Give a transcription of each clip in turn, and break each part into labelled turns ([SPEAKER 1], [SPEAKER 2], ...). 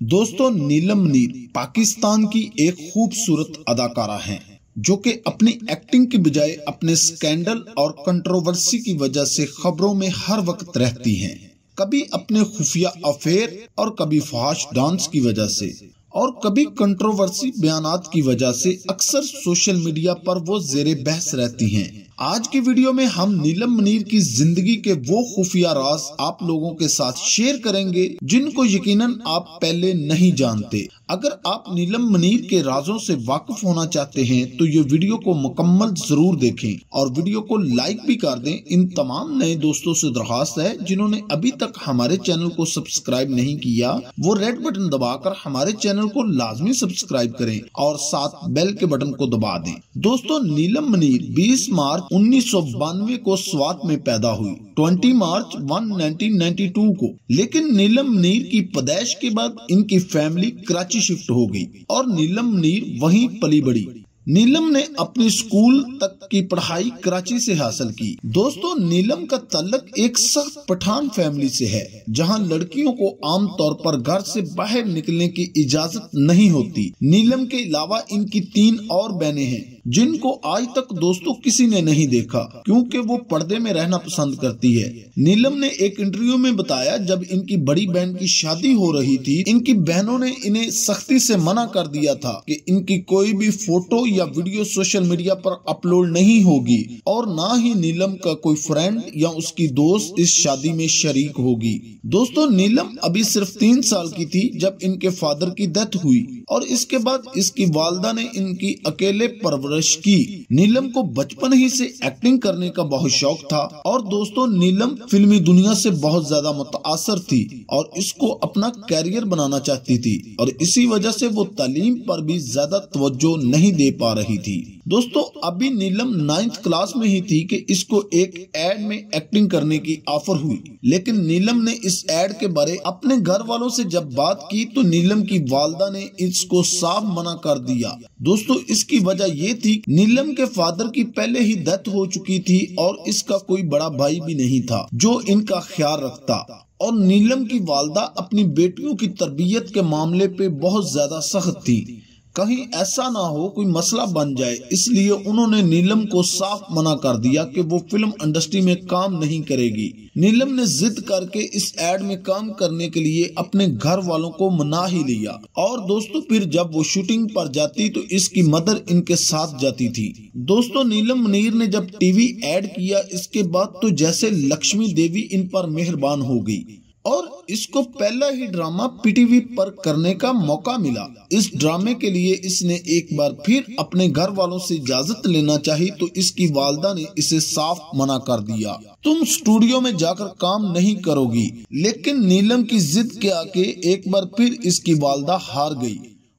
[SPEAKER 1] दोस्तों, नीलम मुनीर पाकिस्तान की एक खूबसूरत अदाकारा हैं जो कि अपनी एक्टिंग की बजाय अपने स्कैंडल और कंट्रोवर्सी की वजह से खबरों में हर वक्त रहती हैं। कभी अपने खुफिया अफेयर और कभी फहाश डांस की वजह से और कभी कंट्रोवर्सी बयानात की वजह से अक्सर सोशल मीडिया पर वो जेरे बहस रहती हैं। आज की वीडियो में हम नीलम मुनीर की जिंदगी के वो खुफिया राज आप लोगों के साथ शेयर करेंगे जिनको यकीनन आप पहले नहीं जानते। अगर आप नीलम मुनीर के राजों से वाकिफ होना चाहते हैं तो ये वीडियो को मुकम्मल जरूर देखें और वीडियो को लाइक भी कर दें। इन तमाम नए दोस्तों से दरख्वास्त है जिन्होंने अभी तक हमारे चैनल को सब्सक्राइब नहीं किया, वो रेड बटन दबाकर हमारे चैनल को लाजमी सब्सक्राइब करें और साथ बेल के बटन को दबा दें। दोस्तों, नीलम मुनीर 20 मार्च 1992 को स्वात में पैदा हुई, 20 मार्च 1992 को। लेकिन नीलम मुनीर की पैदाइश के बाद इनकी फैमिली कराची शिफ्ट हो गई और नीलम मुनीर वहीं पली बड़ी। नीलम ने अपनी स्कूल तक की पढ़ाई कराची से हासिल की। दोस्तों, नीलम का तल्लक एक सख्त पठान फैमिली से है जहां लड़कियों को आम तौर पर घर से बाहर निकलने की इजाजत नहीं होती। नीलम के अलावा इनकी 3 और बहनें हैं जिनको आज तक दोस्तों किसी ने नहीं देखा क्योंकि वो पर्दे में रहना पसंद करती है। नीलम ने एक इंटरव्यू में बताया, जब इनकी बड़ी बहन की शादी हो रही थी, इनकी बहनों ने इन्हें सख्ती से मना कर दिया था कि इनकी कोई भी फोटो या वीडियो सोशल मीडिया पर अपलोड नहीं होगी और ना ही नीलम का कोई फ्रेंड या उसकी दोस्त इस शादी में शरीक होगी। दोस्तों, नीलम अभी सिर्फ 3 साल की थी जब इनके फादर की डेथ हुई और इसके बाद इसकी वालदा ने इनकी अकेले परवरिश की। नीलम को बचपन ही से एक्टिंग करने का बहुत शौक था और दोस्तों, नीलम फिल्मी दुनिया से बहुत ज्यादा मुतासर थी और इसको अपना कैरियर बनाना चाहती थी और इसी वजह से वो तालीम पर भी ज्यादा तवज्जो नहीं दे पा रही थी। दोस्तों, अभी नीलम 9th क्लास में ही थी कि इसको एक एड में एक्टिंग करने की ऑफर हुई, लेकिन नीलम ने इस एड के बारे अपने घर वालों से जब बात की तो नीलम की वालदा ने इसको साफ मना कर दिया। दोस्तों, इसकी वजह ये थी, नीलम के फादर की पहले ही डेथ हो चुकी थी और इसका कोई बड़ा भाई भी नहीं था जो इनका ख्याल रखता और नीलम की वालदा अपनी बेटियों की तरबियत के मामले पे बहुत ज्यादा सख्त थी। कहीं ऐसा ना हो कोई मसला बन जाए, इसलिए उन्होंने नीलम को साफ मना कर दिया कि वो फिल्म इंडस्ट्री में काम नहीं करेगी। नीलम ने जिद करके इस एड में काम करने के लिए अपने घर वालों को मना ही लिया और दोस्तों, फिर जब वो शूटिंग पर जाती तो इसकी मदर इनके साथ जाती थी। दोस्तों, नीलम मुनीर ने जब टीवी एड किया इसके बाद तो जैसे लक्ष्मी देवी इन पर मेहरबान हो गई और इसको पहला ही ड्रामा पीटीवी पर करने का मौका मिला। इस ड्रामे के लिए इसने एक बार फिर अपने घर वालों से इजाजत लेना चाही तो इसकी वालदा ने इसे साफ मना कर दिया, तुम स्टूडियो में जाकर काम नहीं करोगी। लेकिन नीलम की जिद के आके एक बार फिर इसकी वालदा हार गई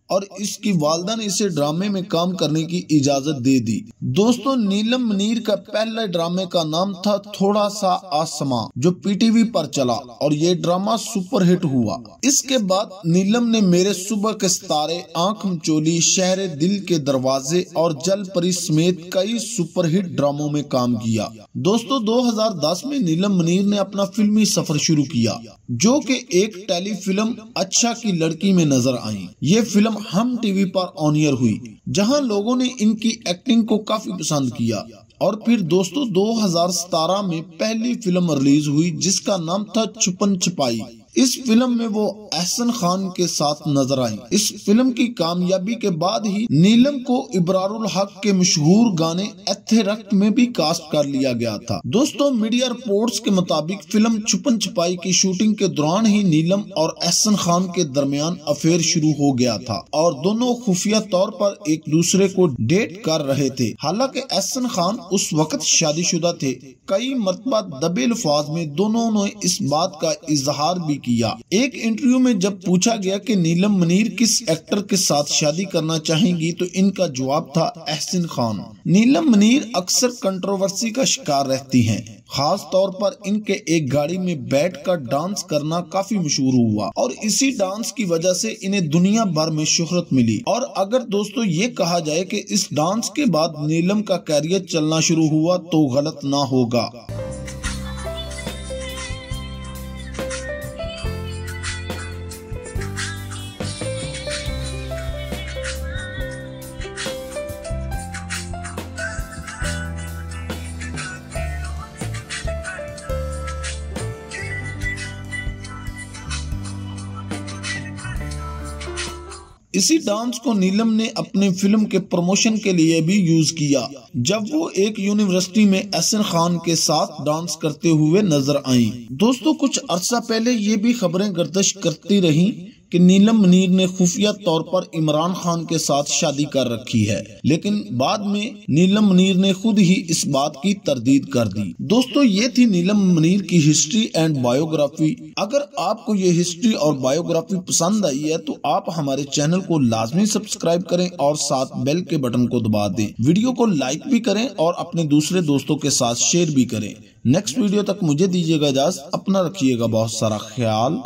[SPEAKER 1] और इसकी वालदा ने इसे ड्रामे में काम करने की इजाजत दे दी। दोस्तों, नीलम मुनीर का पहला ड्रामे का नाम था थोड़ा सा आसमां जो पीटीवी पर चला और ये ड्रामा सुपरहिट हुआ। इसके बाद नीलम ने मेरे सुबह के सितारे, आंख मचोली, शहर दिल के दरवाजे और जल परी समेत कई सुपरहिट ड्रामों में काम किया। दोस्तों, 2010 में नीलम मुनीर ने अपना फिल्मी सफर शुरू किया जो कि एक टेलीफिल्म अच्छा की लड़की में नजर आई। ये फिल्म हम टीवी पर ऑन एयर हुई जहां लोगों ने इनकी एक्टिंग को काफी पसंद किया और फिर दोस्तों 2017 में पहली फिल्म रिलीज हुई जिसका नाम था छुपन छुपाई। इस फिल्म में वो एहसन खान के साथ नजर आई। इस फिल्म की कामयाबी के बाद ही नीलम को इब्रारुल हक के मशहूर गाने एथे रक्त में भी कास्ट कर लिया गया था। दोस्तों, मीडिया रिपोर्ट्स के मुताबिक फिल्म छुपन छुपाई की शूटिंग के दौरान ही नीलम और एहसन खान के दरमियान अफेयर शुरू हो गया था और दोनों खुफिया तौर पर एक दूसरे को डेट कर रहे थे। हालांकि एहसन खान उस वक्त शादीशुदा थे। कई मरतबा दबे अल्फाज में दोनों ने इस बात का इजहार भी किया। एक इंटरव्यू में जब पूछा गया कि नीलम मुनीर किस एक्टर के साथ शादी करना चाहेंगी तो इनका जवाब था एहसन खान। नीलम मुनीर अक्सर कंट्रोवर्सी का शिकार रहती हैं, खास तौर पर इनके एक गाड़ी में बैठकर डांस करना काफी मशहूर हुआ और इसी डांस की वजह से इन्हें दुनिया भर में शोहरत मिली। और अगर दोस्तों ये कहा जाए कि इस डांस के बाद नीलम का कैरियर चलना शुरू हुआ तो गलत ना होगा। इसी डांस को नीलम ने अपने फिल्म के प्रमोशन के लिए भी यूज किया, जब वो एक यूनिवर्सिटी में एहसन खान के साथ डांस करते हुए नजर आईं। दोस्तों, कुछ अरसा पहले ये भी खबरें गर्दिश करती रहीं कि नीलम मुनीर ने खुफिया तौर पर इमरान खान के साथ शादी कर रखी है, लेकिन बाद में नीलम मुनीर ने खुद ही इस बात की तरदीद कर दी। दोस्तों, ये थी नीलम मुनीर की हिस्ट्री एंड बायोग्राफी। अगर आपको ये हिस्ट्री और बायोग्राफी पसंद आई है तो आप हमारे चैनल को लाजमी सब्सक्राइब करें और साथ बेल के बटन को दबा दें। वीडियो को लाइक भी करें और अपने दूसरे दोस्तों के साथ शेयर भी करें। नेक्स्ट वीडियो तक मुझे दीजिएगा इजाजत। अपना रखिएगा बहुत सारा ख्याल।